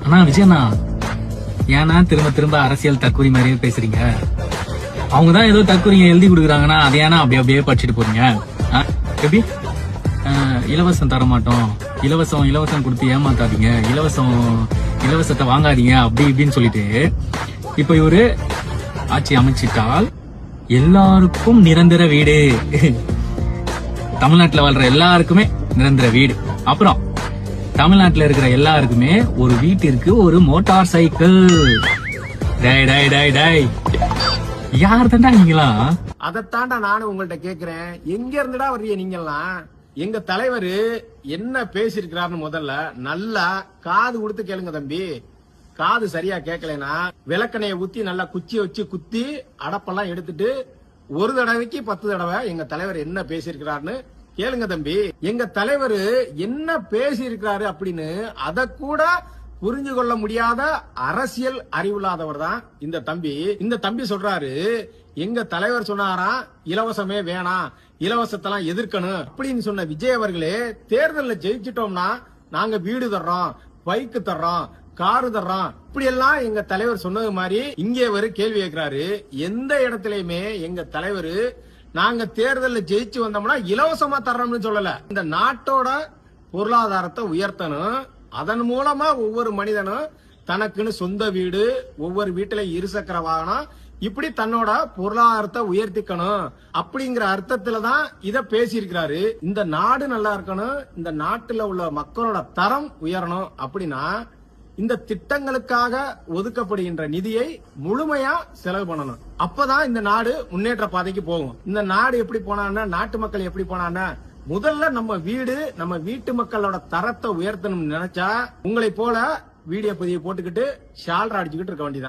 அண்ணா விஜயண்ணா, ஏன்னா திரும்ப திரும்ப அரசியல் தற்கொலை மாதிரியே பேசுறீங்க? அவங்கதான் ஏதோ தற்கொலையை எழுதி கொடுக்குறாங்கன்னா அதை ஏன்னா அப்படியே படிச்சுட்டு போறீங்க? எப்படி இலவசம் தர மாட்டோம், இலவசம் கொடுத்து ஏமாத்தாதீங்க, இலவசத்தை வாங்காதீங்க அப்படி இப்படின்னு சொல்லிட்டு இப்ப இவரு ஆட்சி அமைச்சிட்டால் எல்லாருக்கும் நிரந்தர வீடு, தமிழ்நாட்டுல வாழ்ற எல்லாருக்குமே நிரந்தர வீடு, அப்புறம் தமிழ்நாட்டுல இருக்கிற எல்லாருக்குமே ஒரு வீட்டிற்கு ஒரு மோட்டார் சைக்கிள். டை டை டை டை யார் தாண்டா நீங்களா? அதைத்தாண்டா நானும் உங்கள்ட்ட கேக்குறேன். எங்க இருந்துடா வர்றீங்க நீங்கெல்லாம்? எங்க தலைவர் என்ன பேசிருக்கிறாருன்னு முதல்ல நல்லா காது கொடுத்து கேளுங்க தம்பி. காது சரியா கேட்கலனா விளக்கணைய ஊத்தி நல்லா குச்சியை வச்சு குத்தி அடப்பெல்லாம் எடுத்துட்டு ஒரு தடவைக்கு 10 தடவை எங்க தலைவர் என்ன பேசியிருக்கிறாருன்னு கேளுங்க தம்பி. எங்க தலைவர் என்ன பேசியிருக்கிறாரு அப்படின்னு அத கூட புரிஞ்சு கொள்ள முடியாத அரசியல் அறிவில்லாதவர் தான் இந்த தம்பி. இந்த தம்பி சொல்றாரு, எங்க தலைவர் சொன்னாராம் இலவசமே வேணாம், இலவசத்தெல்லாம் எதிர்க்கணும் அப்படின்னு சொன்ன விஜய் அவர்களே, தேர்தலில் ஜெயிச்சிட்டோம்னா நாங்க வீடு தர்றோம், பைக்கு தர்றோம், காரு தர்றோம், இப்படி எல்லாம் எங்க தலைவர் சொன்னது மாதிரி இங்கே ஒரு கேள்வி கேட்கிறாரு. எந்த இடத்துலயுமே எங்க தலைவர் நாங்க தேர்தலில் ஜெயிச்சு வந்தோம்னா இலவசமா தர்றோம்னு சொல்லல. இந்த நாட்டோட பொருளாதாரத்தை உயர்த்தணும், அதன் மூலமா ஒவ்வொரு மனிதனும் தனக்குன்னு சொந்த வீடு, ஒவ்வொரு வீட்டுல இருசக்கர வாகனம், இப்படி தன்னோட பொருளாதாரத்தை உயர்த்திக்கணும் அப்படிங்கிற அர்த்தத்துலதான் இத பேசியிருக்கிறாரு. இந்த நாடு நல்லா இருக்கணும், இந்த நாட்டுல உள்ள மக்களோட தரம் உயரணும் அப்படின்னா இந்த திட்டங்களுக்காக ஒதுக்கப்படுகின்ற நிதியை முழுமையா செலவு பண்ணணும். அப்பதான் இந்த நாடு முன்னேற்ற பாதைக்கு போகும். இந்த நாடு எப்படி போனான்னா, நாட்டு மக்கள் எப்படி போனான்னா, முதல்ல நம்ம வீடு, நம்ம வீட்டு மக்களோட தரத்தை உயர்த்தணும்னு நினைச்சா உங்களை போல வீடியோ பதிவை போட்டுக்கிட்டு ஷால்ரா அடிச்சுக்கிட்டு இருக்க வேண்டியதான்.